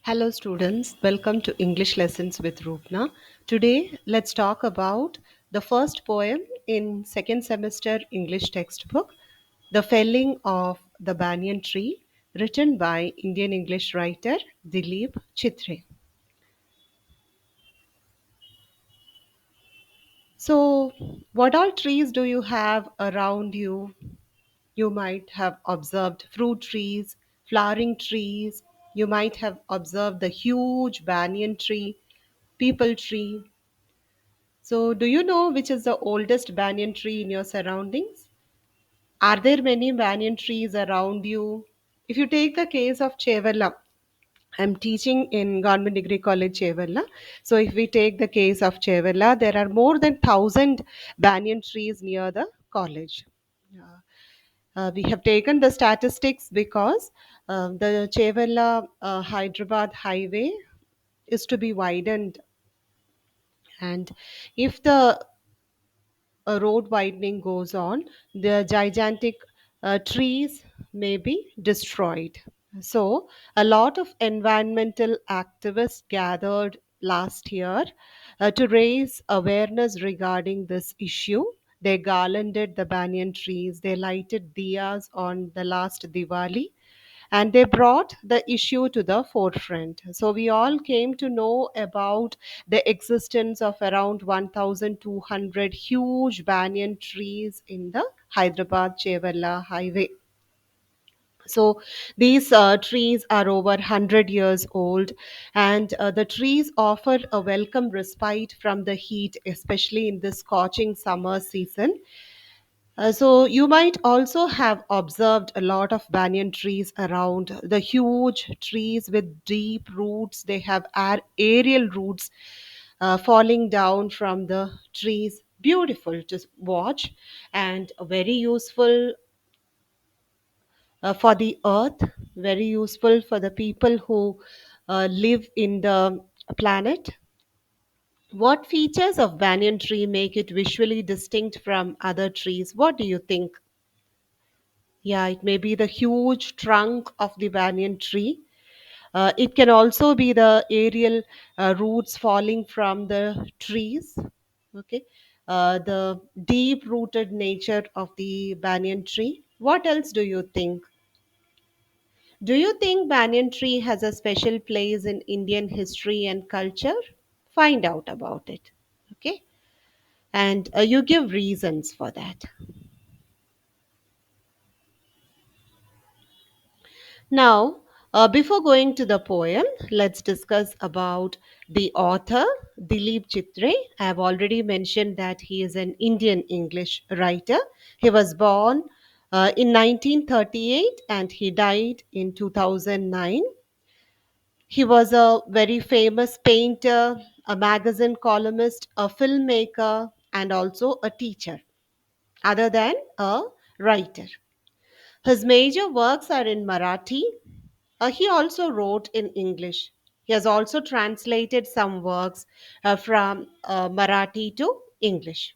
Hello, students. Welcome to English Lessons with Rupna. Today, let's talk about the first poem in second semester English textbook, The Felling of the Banyan Tree, written by Indian English writer Dilip Chitre. So, what all trees do you have around you? You might have observed fruit trees, flowering trees. You might have observed the huge banyan tree, people tree. So, do you know which is the oldest banyan tree in your surroundings? Are there many banyan trees around you? If you take the case of Chevella, I'm teaching in Government Degree College Chevella. So, if we take the case of Chevella, there are more than 1,000 banyan trees near the college. Uh, we have taken the statistics because the Chevella Hyderabad highway is to be widened, and if the road widening goes on, the gigantic trees may be destroyed. So, a lot of environmental activists gathered last year to raise awareness regarding this issue. They garlanded the banyan trees, they lighted diyas on the last Diwali, and they brought the issue to the forefront. So we all came to know about the existence of around 1,200 huge banyan trees in the Hyderabad Chevella highway. So these trees are over 100 years old, and the trees offer a welcome respite from the heat, especially in this scorching summer season. So you might also have observed a lot of banyan trees around, the huge trees with deep roots. They have aerial roots falling down from the trees. Beautiful to watch and very useful for the earth, very useful for the people who live in the planet. What features of banyan tree make it visually distinct from other trees? What do you think? Yeah, it may be the huge trunk of the banyan tree. It can also be the aerial roots falling from the trees. Okay. The deep rooted nature of the banyan tree. What else do you think? Do you think banyan tree has a special place in Indian history and culture? Find out about it. Okay. And you give reasons for that. Now, before going to the poem, let's discuss about the author, Dilip Chitre. I have already mentioned that he is an Indian English writer. He was born in 1938 and he died in 2009. He was a very famous painter, a magazine columnist, a filmmaker, and also a teacher, other than a writer. His major works are in Marathi. He also wrote in English. He has also translated some works from Marathi to English.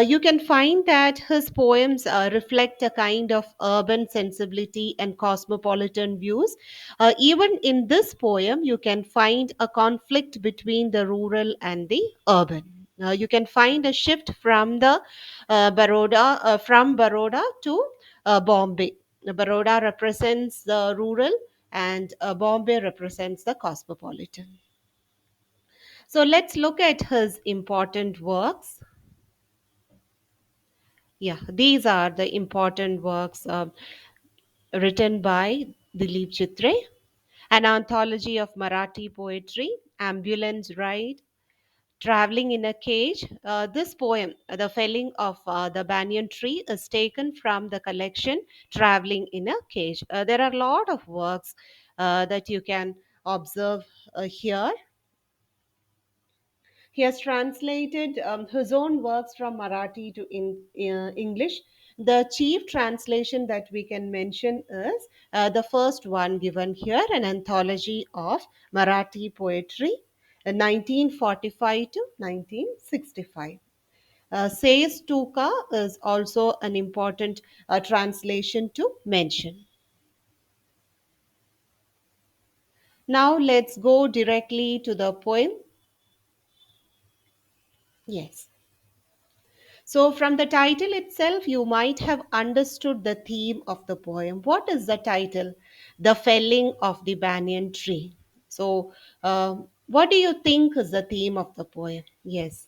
You can find that his poems reflect a kind of urban sensibility and cosmopolitan views. Even in this poem, you can find a conflict between the rural and the urban. You can find a shift from the Baroda to Bombay. Baroda represents the rural, and Bombay represents the cosmopolitan. So let's look at his important works. Yeah, these are the important works written by Dilip Chitre, an anthology of Marathi poetry, Ambulance Ride, Traveling in a Cage. This poem, The Felling of the Banyan Tree, is taken from the collection Traveling in a Cage. There are a lot of works that you can observe here. He has translated his own works from Marathi to English. The chief translation that we can mention is the first one given here, an anthology of Marathi poetry, 1945 to 1965. Says Tuka is also an important translation to mention. Now let's go directly to the poem. Yes. So, from the title itself, you might have understood the theme of the poem. What is the title? The Felling of the Banyan Tree. So, what do you think is the theme of the poem? Yes.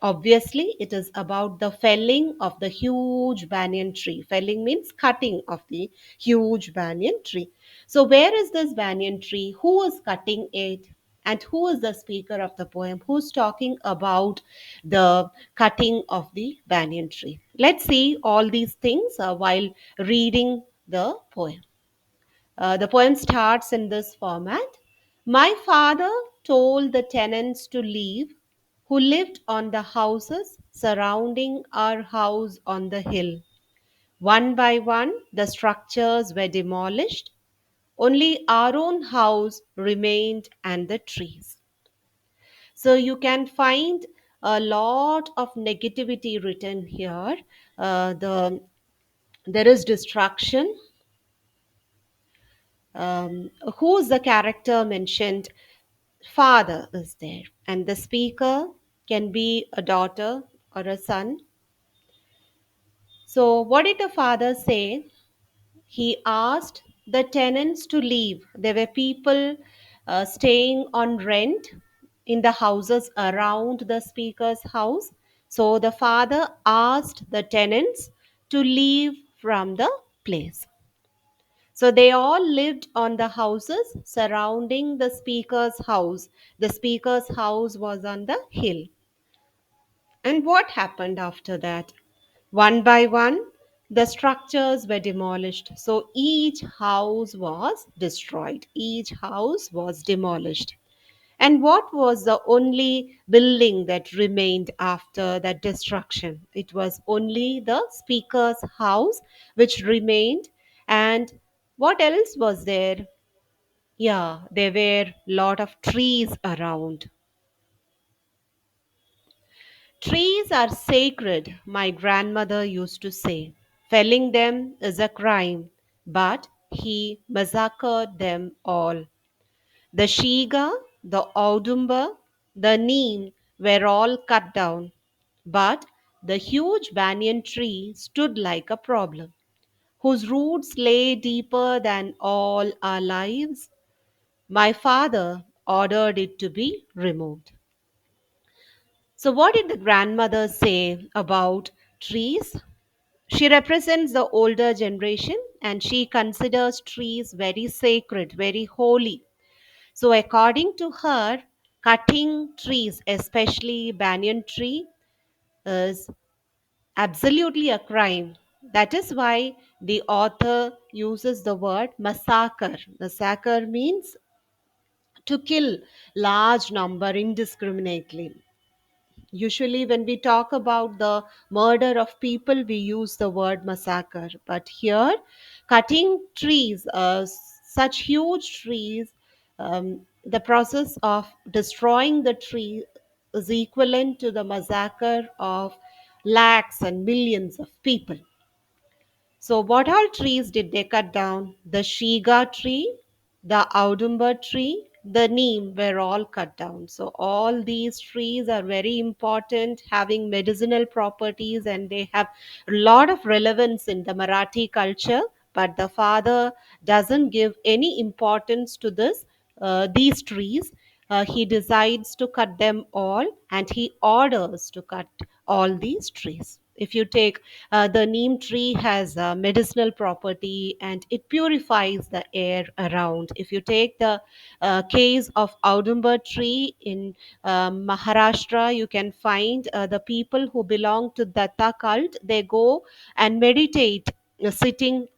Obviously, it is about the felling of the huge banyan tree. Felling means cutting of the huge banyan tree. So, where is this banyan tree? Who is cutting it? And who is the speaker of the poem? Who's talking about the cutting of the banyan tree? Let's see all these things while reading the poem. The poem starts in this format. My father told the tenants to leave who lived on the houses surrounding our house on the hill. One by one, the structures were demolished. Only our own house remained and the trees. So you can find a lot of negativity written here. There is destruction. Who's the character mentioned? Father is there, and the speaker can be a daughter or a son. So, what did the father say? He asked the tenants to leave. There were people staying on rent in the houses around the speaker's house. So, the father asked the tenants to leave from the place. So they all lived on the houses surrounding the speaker's house. The speaker's house was on the hill. And what happened after that? One by one, the structures were demolished. So each house was destroyed, each house was demolished. And what was the only building that remained after that destruction? It was only the speaker's house which remained. And what else was there? Yeah, there were lot of trees around. Trees are sacred, my grandmother used to say. Felling them is a crime, but he massacred them all. The shiga, the audumba, the neem were all cut down, but the huge banyan tree stood like a problem, whose roots lay deeper than all our lives. My father ordered it to be removed. So, what did the grandmother say about trees? She represents the older generation and she considers trees very sacred, very holy. So, according to her, cutting trees, especially banyan tree, is absolutely a crime. That is why the author uses the word massacre. Massacre means to kill large number indiscriminately. Usually, when we talk about the murder of people, we use the word massacre. But here, cutting trees, such huge trees, the process of destroying the tree is equivalent to the massacre of lakhs and millions of people. So, what all trees did they cut down? The shiga tree, the audumba tree, the neem were all cut down. So, all these trees are very important, having medicinal properties, and they have a lot of relevance in the Marathi culture. But the father doesn't give any importance to these trees. He decides to cut them all, and he orders to cut all these trees. If you take the neem tree has medicinal property and it purifies the air around. If you take the case of Audumba tree in Maharashtra, you can find the people who belong to Datta cult, they go and meditate sitting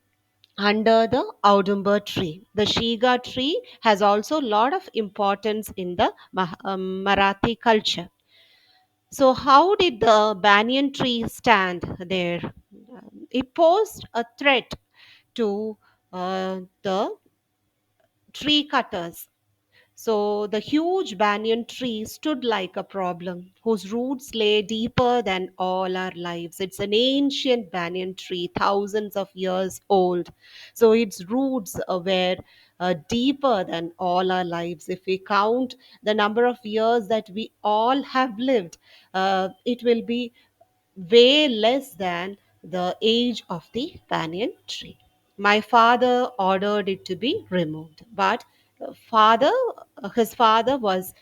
under the Audumba tree. The Shiga tree has also a lot of importance in the Marathi culture. So, how did the banyan tree stand there? It posed a threat to the tree cutters. So, the huge banyan tree stood like a problem whose roots lay deeper than all our lives. It's an ancient banyan tree, thousands of years old. So, its roots were, deeper than all our lives. If we count the number of years that we all have lived, it will be way less than the age of the banyan tree. My father ordered it to be removed, but father, his father was,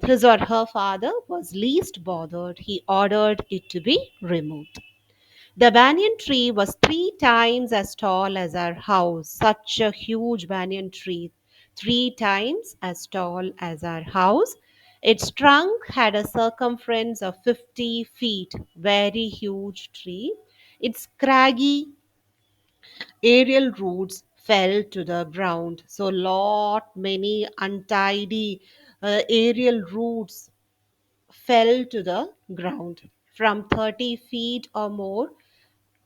his or her father was least bothered. He ordered it to be removed. The banyan tree was 3 times as tall as our house. Such a huge banyan tree, 3 times as tall as our house. Its trunk had a circumference of 50 feet, very huge tree. Its craggy aerial roots fell to the ground. So, lot many untidy aerial roots fell to the ground from 30 feet or more.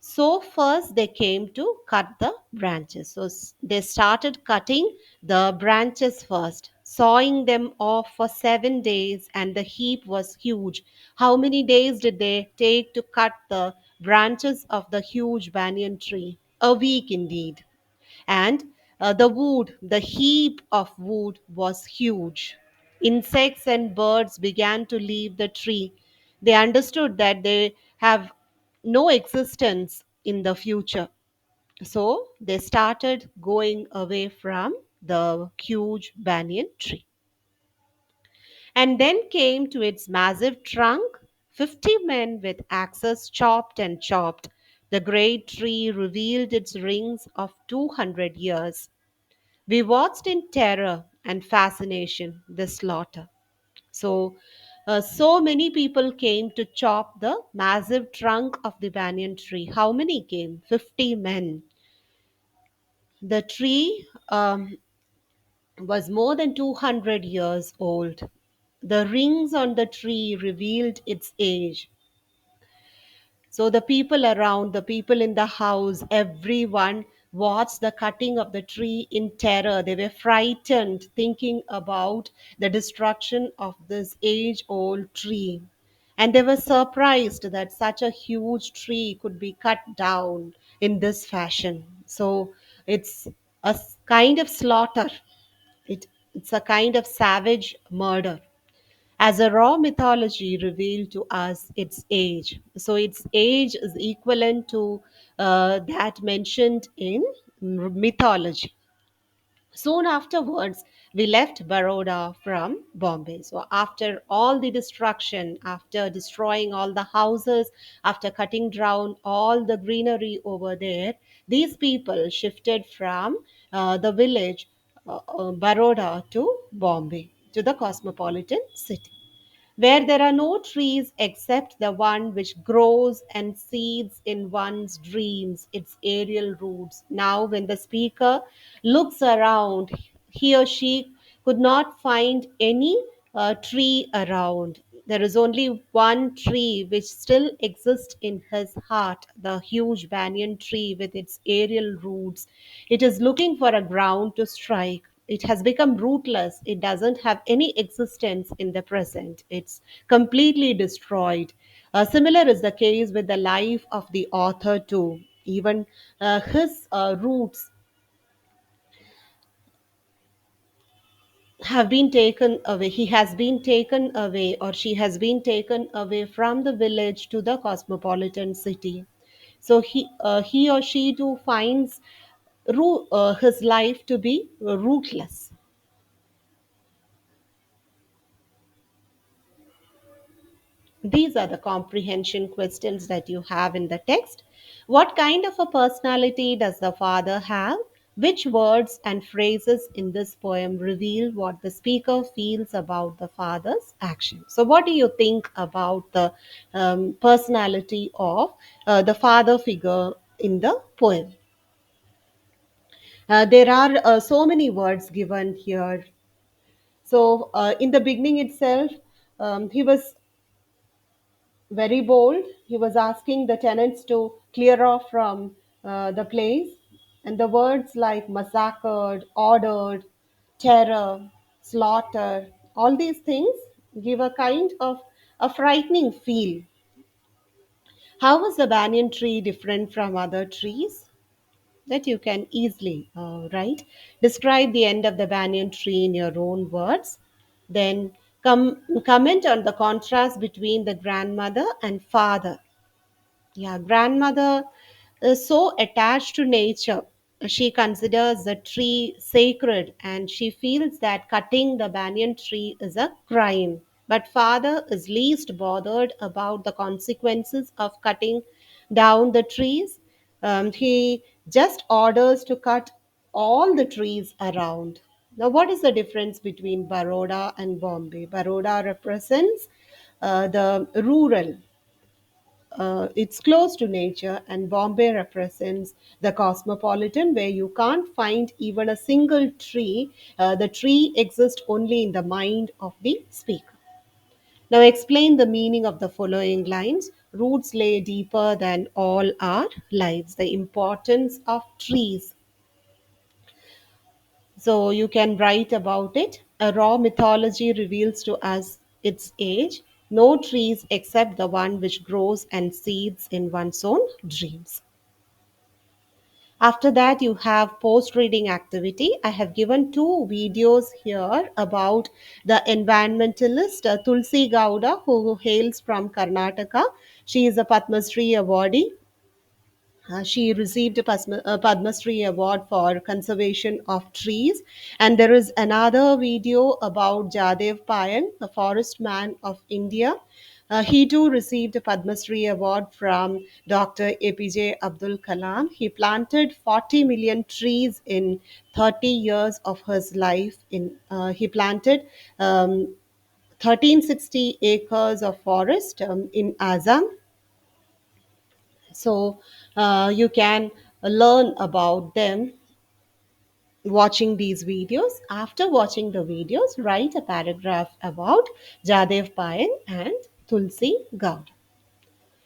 So first they came to cut the branches. So they started cutting the branches first, sawing them off for 7 days, and the heap was huge. How many days did they take to cut the branches of the huge banyan tree? A week indeed. And the heap of wood was huge. Insects and birds began to leave the tree. They understood that they have no existence in the future. So they started going away from the huge banyan tree. And then came to its massive trunk 50 men with axes chopped and chopped. The great tree revealed its rings of 200 years. We watched in terror and fascination the slaughter. So, so many people came to chop the massive trunk of the banyan tree. How many came? 50 men. The tree was more than 200 years old. The rings on the tree revealed its age. So the people around, the people in the house, everyone watched the cutting of the tree in terror. They were frightened, thinking about the destruction of this age old tree. And they were surprised that such a huge tree could be cut down in this fashion. So it's kind of slaughter, it's a kind of savage murder as a raw mythology revealed to us its age. So its age is equivalent to that mentioned in mythology. Soon afterwards, we left Baroda from Bombay. So, after all the destruction, after destroying all the houses, after cutting down all the greenery over there, these people shifted from the village Baroda to Bombay, to the cosmopolitan city where there are no trees except the one which grows and seeds in one's dreams, its aerial roots. Now, when the speaker looks around, he or she could not find any tree around. There is only one tree which still exists in his heart, the huge banyan tree with its aerial roots. It is looking for a ground to strike. It has become rootless. It doesn't have any existence in the present. It's completely destroyed. Similar is the case with the life of the author, too. Even his roots have been taken away. He has been taken away, or she has been taken away from the village to the cosmopolitan city. So he or she too finds his life to be rootless. These are the comprehension questions that you have in the text. What kind of a personality does the father have? Which words and phrases in this poem reveal what the speaker feels about the father's action? So, what do you think about the personality of the father figure in the poem? There are so many words given here. So, in the beginning itself, he was very bold. He was asking the tenants to clear off from the place. And the words like massacred, ordered, terror, slaughter, all these things give a kind of a frightening feel. How was the banyan tree different from other trees? that you can easily write. Describe the end of the banyan tree in your own words. Then comment on the contrast between the grandmother and father. Yeah, grandmother is so attached to nature. She considers the tree sacred and she feels that cutting the banyan tree is a crime. But father is least bothered about the consequences of cutting down the trees. He just orders to cut all the trees around. Now, what is the difference between Baroda and Bombay? Baroda represents the rural, it's close to nature, and Bombay represents the cosmopolitan, where you can't find even a single tree. The tree exists only in the mind of the speaker. Now, explain the meaning of the following lines. Roots lay deeper than all our lives. The importance of trees. So you can write about it. A raw mythology reveals to us its age. No trees except the one which grows and seeds in one's own dreams. After that, you have post reading activity. I have given two videos here about the environmentalist Tulsi Gowda, who hails from Karnataka. She is a Padma Shri awardee. She received a Padma Shri award for conservation of trees. And there is another video about Jadev Payan, the forest man of India. He too received a Padma Shri award from Dr. APJ Abdul Kalam. He planted 40 million trees in 30 years of his life. He planted 1360 acres of forest in Assam. So you can learn about them watching these videos. After watching the videos, write a paragraph about Jadev Payan and Tulsi Gaud.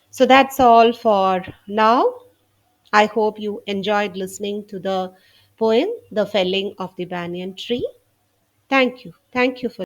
So that's all for now. I hope you enjoyed listening to the poem, The Felling of the Banyan Tree. Thank you. Thank you for